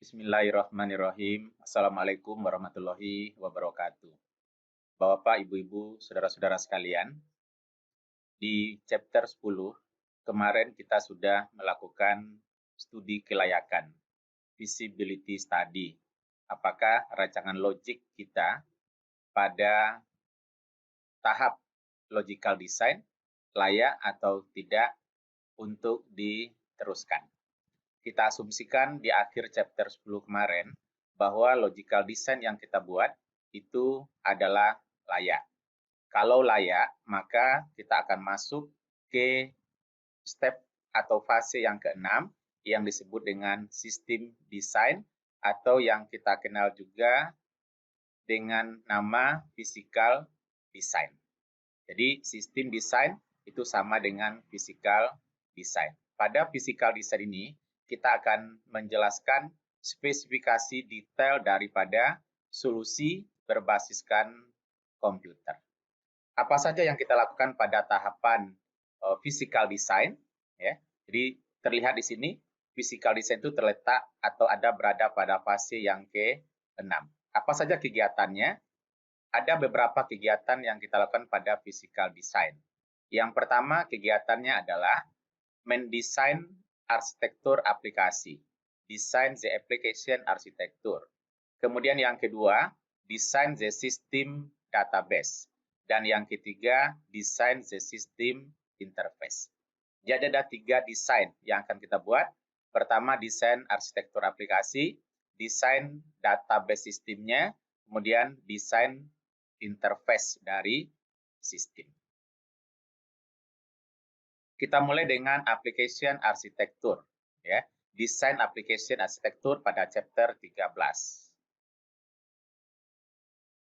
Bismillahirrahmanirrahim. Assalamualaikum warahmatullahi wabarakatuh. Bapak, Ibu-ibu, saudara-saudara sekalian, di chapter 10 kemarin kita sudah melakukan studi kelayakan, feasibility study. Apakah rancangan logik kita pada tahap logical design layak atau tidak untuk diteruskan. Kita asumsikan di akhir chapter 10 kemarin bahwa logical design yang kita buat itu adalah layak. Kalau layak, maka kita akan masuk ke step atau fase yang keenam yang disebut dengan sistem design atau yang kita kenal juga dengan nama physical design. Jadi sistem design itu sama dengan physical design. Pada physical design ini, kita akan menjelaskan spesifikasi detail daripada solusi berbasiskan komputer. Apa saja yang kita lakukan pada tahapan physical design? Ya. Jadi terlihat di sini, physical design itu terletak atau berada pada fase yang ke-6. Apa saja kegiatannya? Ada beberapa kegiatan yang kita lakukan pada physical design. Yang pertama kegiatannya adalah mendesain arsitektur aplikasi, design the application architecture. Kemudian yang kedua, design the system database. Dan yang ketiga, design the system interface. Jadi ada 3 desain yang akan kita buat. Pertama, desain arsitektur aplikasi, desain database sistemnya, kemudian desain interface dari sistem. Kita mulai dengan application arsitektur, ya. Desain application arsitektur pada chapter 13.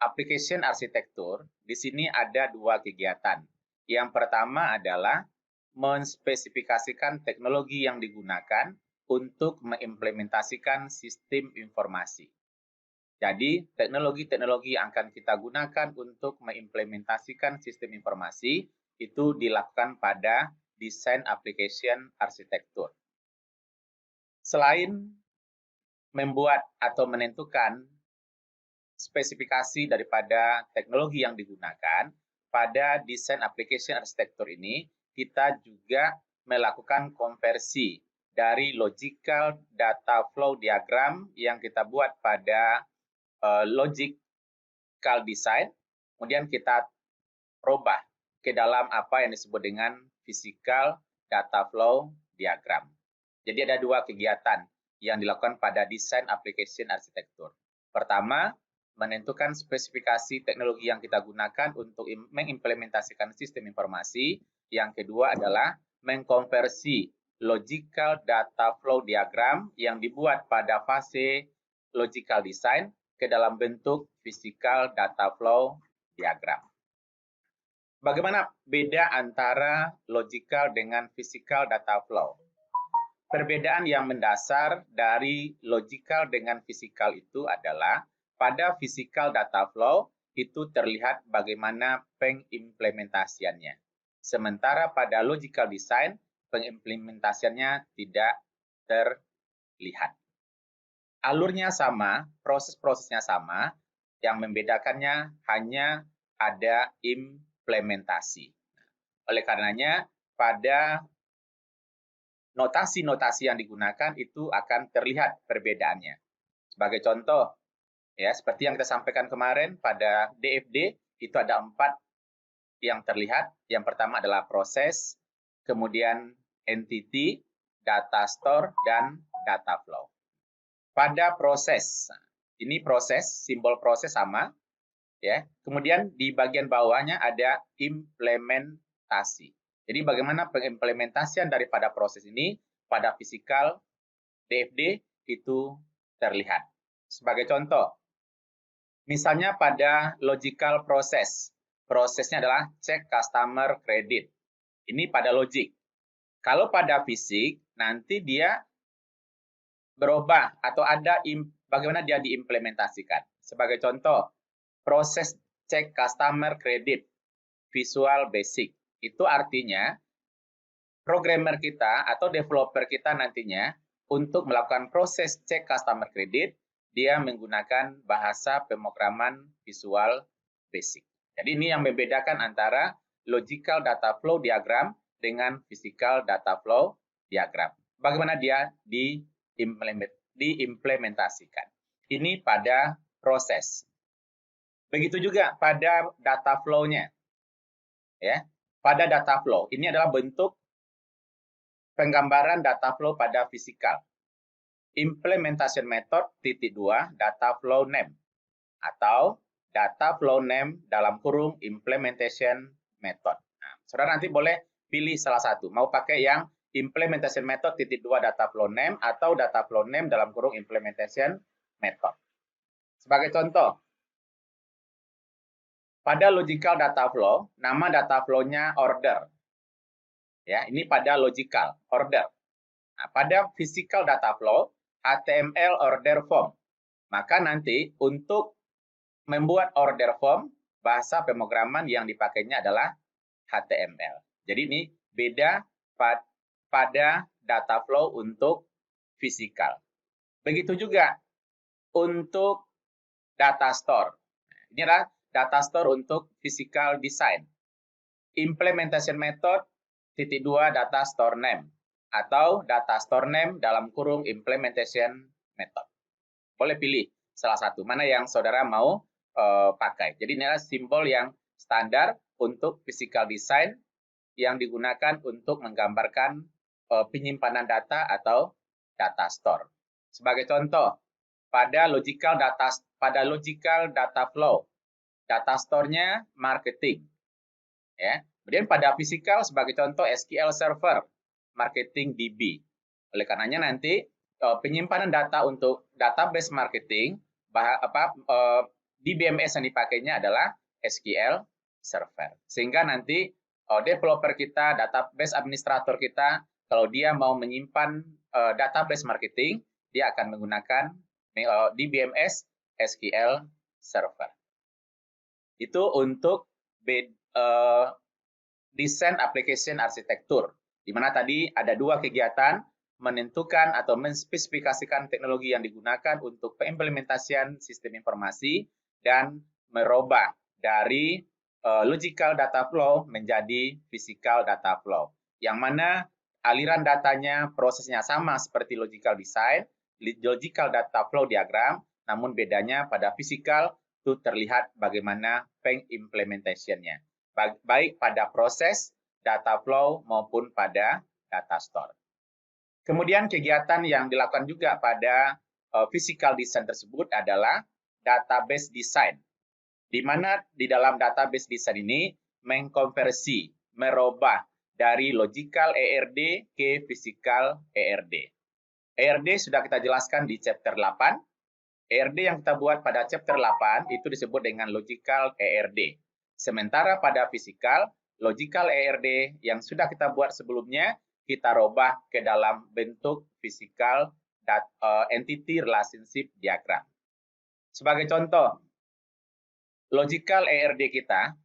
Application arsitektur, di sini ada 2 kegiatan. Yang pertama adalah menspesifikasikan teknologi yang digunakan untuk mengimplementasikan sistem informasi. Jadi, teknologi-teknologi yang akan kita gunakan untuk mengimplementasikan sistem informasi itu dilakukan pada desain application arsitektur. Selain membuat atau menentukan spesifikasi daripada teknologi yang digunakan, pada desain application arsitektur ini kita juga melakukan konversi dari logical data flow diagram yang kita buat pada logical design, kemudian kita robah ke dalam apa yang disebut dengan physical data flow diagram. Jadi ada 2 kegiatan yang dilakukan pada desain application arsitektur. Pertama, menentukan spesifikasi teknologi yang kita gunakan untuk mengimplementasikan sistem informasi. Yang kedua adalah mengkonversi logical data flow diagram yang dibuat pada fase logical design ke dalam bentuk physical data flow diagram. Bagaimana beda antara logical dengan physical data flow? Perbedaan yang mendasar dari logical dengan physical itu adalah pada physical data flow itu terlihat bagaimana pengimplementasiannya. Sementara pada logical design pengimplementasiannya tidak terlihat. Alurnya sama, proses-prosesnya sama, yang membedakannya hanya ada implementasi. Oleh karenanya, pada notasi-notasi yang digunakan itu akan terlihat perbedaannya. Sebagai contoh, ya seperti yang kita sampaikan kemarin pada DFD, itu ada 4 yang terlihat. Yang pertama adalah proses, kemudian entity, data store, dan data flow. Pada proses, ini proses, simbol proses sama, ya. Kemudian di bagian bawahnya ada implementasi. Jadi bagaimana pengimplementasian daripada proses ini pada physical DFD itu terlihat. Sebagai contoh, misalnya pada logical process, prosesnya adalah cek customer credit. Ini pada logik. Kalau pada fisik, nanti dia berubah atau ada bagaimana dia diimplementasikan. Sebagai contoh, proses cek customer credit Visual Basic. Itu artinya programmer kita atau developer kita nantinya untuk melakukan proses cek customer credit, dia menggunakan bahasa pemrograman Visual Basic. Jadi ini yang membedakan antara logical data flow diagram dengan physical data flow diagram. Bagaimana dia diimplementasikan. Ini pada proses. Begitu juga pada data flow-nya. Ya. Pada data flow, ini adalah bentuk penggambaran data flow pada fisikal. Implementation method titik 2 data flow name atau data flow name dalam kurung implementation method. Nah, saudara nanti boleh pilih salah satu. Mau pakai yang implementation method titik 2 data flow name atau data flow name dalam kurung implementation method. Sebagai contoh, pada logical data flow, nama data flow-nya order. Ya, ini pada logical, order. Nah, pada physical data flow, HTML order form. Maka nanti untuk membuat order form, bahasa pemrograman yang dipakainya adalah HTML. Jadi ini beda pada data flow untuk physical. Begitu juga untuk data store. Ini adalah data store untuk physical design. Implementation method titik 2 data store name atau data store name dalam kurung implementation method. Boleh pilih salah satu mana yang saudara mau pakai. Jadi ini adalah simbol yang standar untuk physical design yang digunakan untuk menggambarkan penyimpanan data atau data store. Sebagai contoh, pada logical data flow, data store-nya marketing. Ya. Kemudian pada physical sebagai contoh SQL Server, marketing DB. Oleh karenanya nanti penyimpanan data untuk database marketing di BMS yang dipakainya adalah SQL Server. Sehingga nanti developer kita, database administrator kita, kalau dia mau menyimpan database marketing, dia akan menggunakan di BMS SQL Server. Itu untuk desain application arsitektur, di mana tadi ada dua kegiatan, menentukan atau menspesifikasikan teknologi yang digunakan untuk pengimplementasian sistem informasi dan merubah dari logical data flow menjadi physical data flow, yang mana aliran datanya prosesnya sama seperti logical design, logical data flow diagram, namun bedanya pada physical itu terlihat bagaimana pengimplementasiannya, baik pada proses data flow maupun pada data store. Kemudian kegiatan yang dilakukan juga pada physical design tersebut adalah database design, di mana di dalam database design ini mengkonversi, merubah dari logical ERD ke physical ERD. ERD sudah kita jelaskan di chapter 8. ERD yang kita buat pada chapter 8 itu disebut dengan logical ERD. Sementara pada physical, logical ERD yang sudah kita buat sebelumnya, kita robah ke dalam bentuk physical entity relationship diagram. Sebagai contoh, logical ERD kita,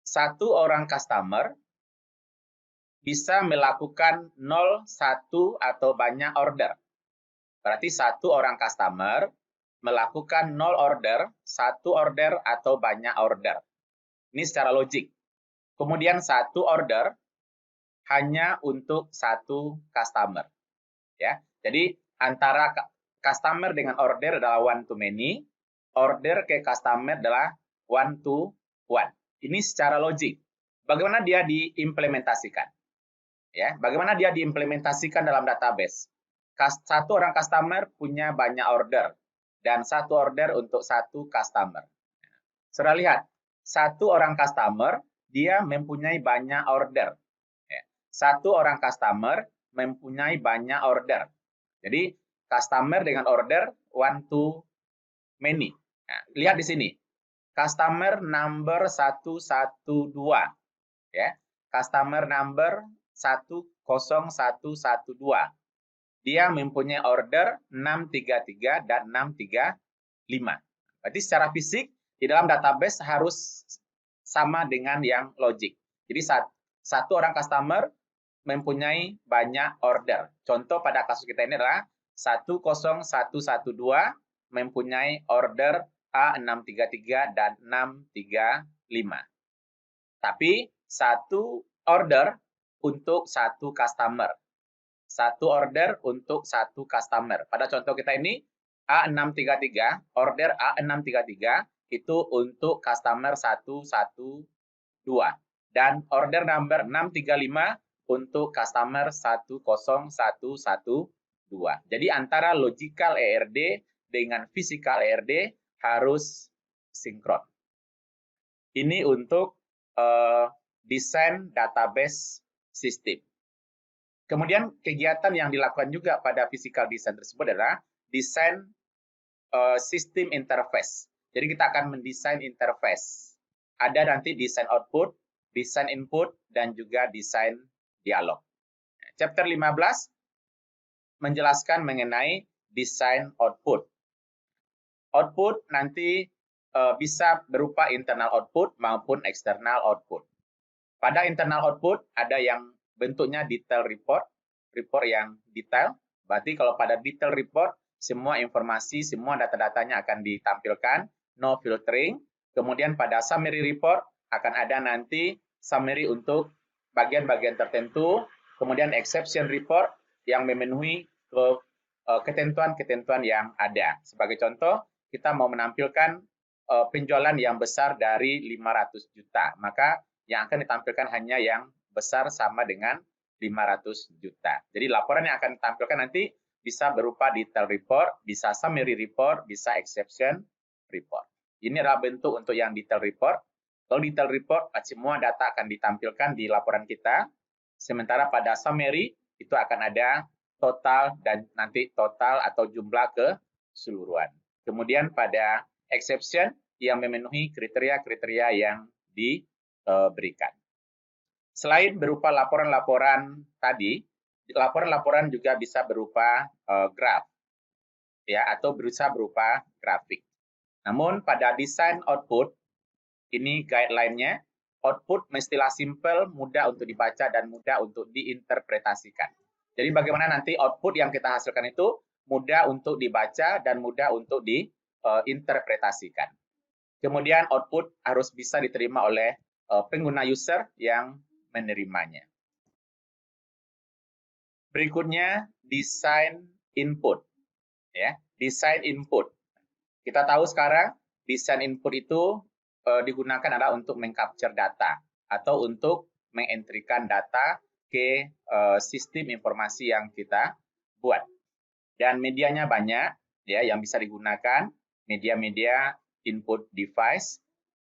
satu orang customer bisa melakukan 0, 1, atau banyak order. Berarti satu orang customer melakukan 0 order, 1 order, atau banyak order. Ini secara logik. Kemudian satu order hanya untuk satu customer. Ya. Jadi antara customer dengan order adalah one to many, order ke customer adalah one to one. Ini secara logik. Bagaimana dia diimplementasikan? Ya, bagaimana dia diimplementasikan dalam database? Satu orang customer punya banyak order dan satu order untuk satu customer. Saudara lihat, satu orang customer dia mempunyai banyak order. Satu orang customer mempunyai banyak order. Jadi customer dengan order one to many. Nah, lihat di sini. Customer number 112. Ya. Customer number 10112. Dia mempunyai order 633 dan 635. Berarti secara fisik di dalam database harus sama dengan yang logik. Jadi satu orang customer mempunyai banyak order. Contoh pada kasus kita ini adalah 10112 mempunyai order A633 dan 635. Tapi satu order untuk satu customer. Satu order untuk satu customer. Pada contoh kita ini A633, order A633 itu untuk customer 112 dan order number 635 untuk customer 10112. Jadi antara logical ERD dengan physical ERD harus sinkron. Ini untuk desain database sistem. Kemudian kegiatan yang dilakukan juga pada physical design tersebut adalah desain sistem interface. Jadi kita akan mendesain interface. Ada nanti desain output, desain input, dan juga desain dialog. Chapter 15 menjelaskan mengenai desain output. Output nanti bisa berupa internal output maupun external output. Pada internal output ada yang bentuknya detail report yang detail. Berarti kalau pada detail report, semua informasi, semua data-datanya akan ditampilkan, no filtering. Kemudian pada summary report akan ada nanti summary untuk bagian-bagian tertentu. Kemudian exception report yang memenuhi ketentuan-ketentuan yang ada. Sebagai contoh, kita mau menampilkan penjualan yang besar dari 500 juta. Maka yang akan ditampilkan hanya yang besar sama dengan 500 juta. Jadi laporan yang akan ditampilkan nanti bisa berupa detail report, bisa summary report, bisa exception report. Ini adalah bentuk untuk yang detail report. Kalau detail report, semua data akan ditampilkan di laporan kita. Sementara pada summary, itu akan ada total dan nanti total atau jumlah keseluruhan. Kemudian pada exception yang memenuhi kriteria-kriteria yang diberikan. Selain berupa laporan-laporan tadi, laporan-laporan juga bisa berupa graf, ya, atau bisa berupa grafik. Namun pada desain output, ini guideline-nya, output mestilah simple, mudah untuk dibaca, dan mudah untuk diinterpretasikan. Jadi bagaimana nanti output yang kita hasilkan itu mudah untuk dibaca dan mudah untuk diinterpretasikan. Kemudian output harus bisa diterima oleh pengguna user yang menerimanya. Berikutnya desain input, ya, desain input. Kita tahu sekarang desain input itu digunakan adalah untuk mengcapture data atau untuk mengentrikan data ke sistem informasi yang kita buat. Dan medianya banyak, ya, yang bisa digunakan, media-media input device.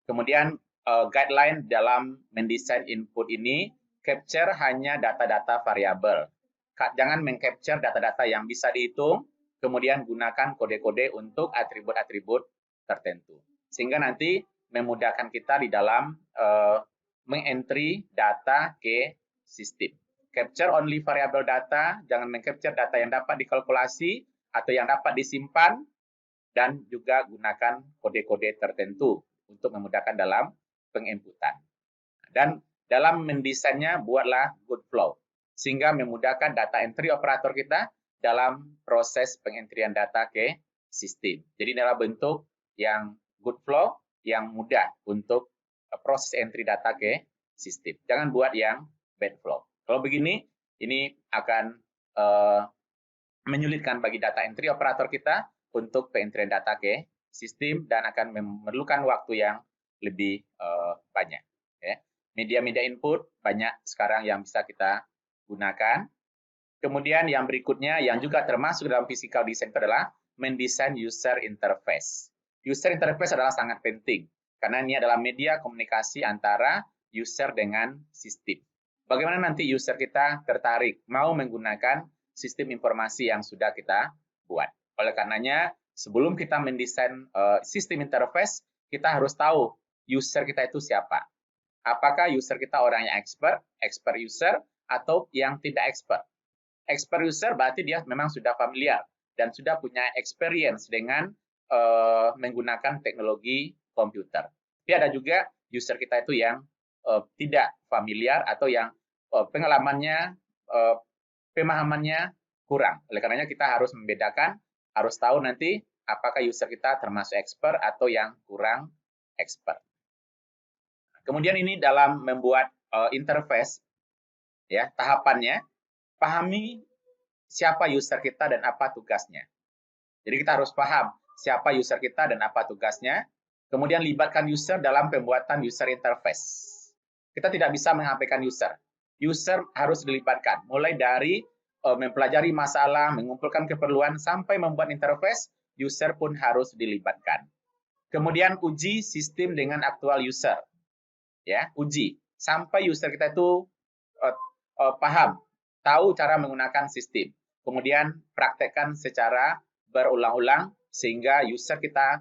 Kemudian guideline dalam mendesain input ini capture hanya data-data variabel. Jangan mengcapture data-data yang bisa dihitung, kemudian gunakan kode-kode untuk atribut-atribut tertentu. Sehingga nanti memudahkan kita di dalam mengentry data ke sistem. Capture only variable data, jangan mengcapture data yang dapat dikalkulasi atau yang dapat disimpan, dan juga gunakan kode-kode tertentu untuk memudahkan dalam penginputan. Dan dalam mendesainnya buatlah good flow, sehingga memudahkan data entry operator kita dalam proses pengentrian data ke sistem. Jadi ini adalah bentuk yang good flow, yang mudah untuk proses entry data ke sistem. Jangan buat yang bad flow. Kalau begini, ini akan menyulitkan bagi data entry operator kita untuk pengentrian data ke sistem dan akan memerlukan waktu yang lebih banyak. Ya. Media-media input banyak sekarang yang bisa kita gunakan. Kemudian yang berikutnya yang juga termasuk dalam physical design adalah mendesain user interface. User interface adalah sangat penting karena ini adalah media komunikasi antara user dengan sistem. Bagaimana nanti user kita tertarik mau menggunakan sistem informasi yang sudah kita buat. Oleh karenanya, sebelum kita mendesain sistem interface, kita harus tahu user kita itu siapa. Apakah user kita orang yang expert user, atau yang tidak expert. Expert user berarti dia memang sudah familiar dan sudah punya experience dengan menggunakan teknologi komputer. Tapi ada juga user kita itu yang tidak familiar atau yang pengalamannya pemahamannya kurang. Oleh karenanya kita harus membedakan, harus tahu nanti apakah user kita termasuk expert atau yang kurang expert. Kemudian ini dalam membuat interface, ya tahapannya, pahami siapa user kita dan apa tugasnya. Jadi kita harus paham siapa user kita dan apa tugasnya. Kemudian libatkan user dalam pembuatan user interface. Kita tidak bisa mengabaikan user. User harus dilibatkan, mulai dari mempelajari masalah, mengumpulkan keperluan, sampai membuat interface, user pun harus dilibatkan. Kemudian uji sistem dengan aktual user. Ya, uji sampai user kita itu paham, tahu cara menggunakan sistem. Kemudian praktekkan secara berulang-ulang sehingga user kita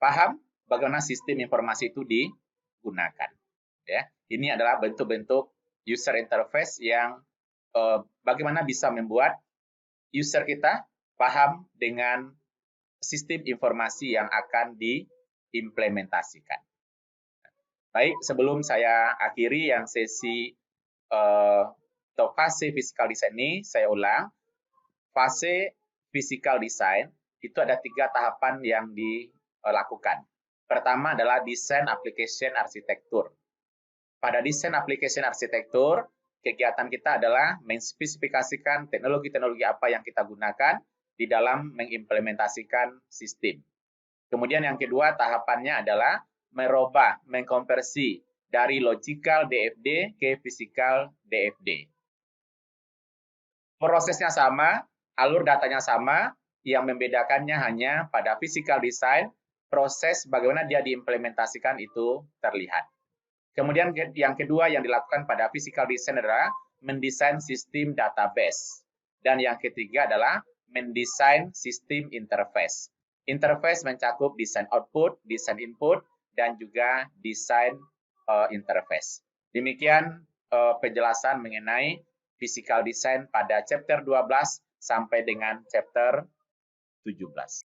paham bagaimana sistem informasi itu digunakan. Ya, ini adalah bentuk-bentuk user interface yang bagaimana bisa membuat user kita paham dengan sistem informasi yang akan diimplementasikan. Baik, sebelum saya akhiri yang sesi atau fase physical design ini, saya ulang. Fase physical design itu ada 3 tahapan yang dilakukan. Pertama adalah desain application arsitektur. Pada desain application arsitektur, kegiatan kita adalah menspesifikasikan teknologi-teknologi apa yang kita gunakan di dalam mengimplementasikan sistem. Kemudian yang kedua tahapannya adalah merubah, mengkonversi dari logical DFD ke physical DFD. Prosesnya sama, alur datanya sama, yang membedakannya hanya pada physical design, proses bagaimana dia diimplementasikan itu terlihat. Kemudian yang kedua yang dilakukan pada physical design adalah mendesain sistem database. Dan yang ketiga adalah mendesain sistem interface. Interface mencakup desain output, desain input, dan juga desain interface. Demikian penjelasan mengenai physical design pada chapter 12 sampai dengan chapter 17.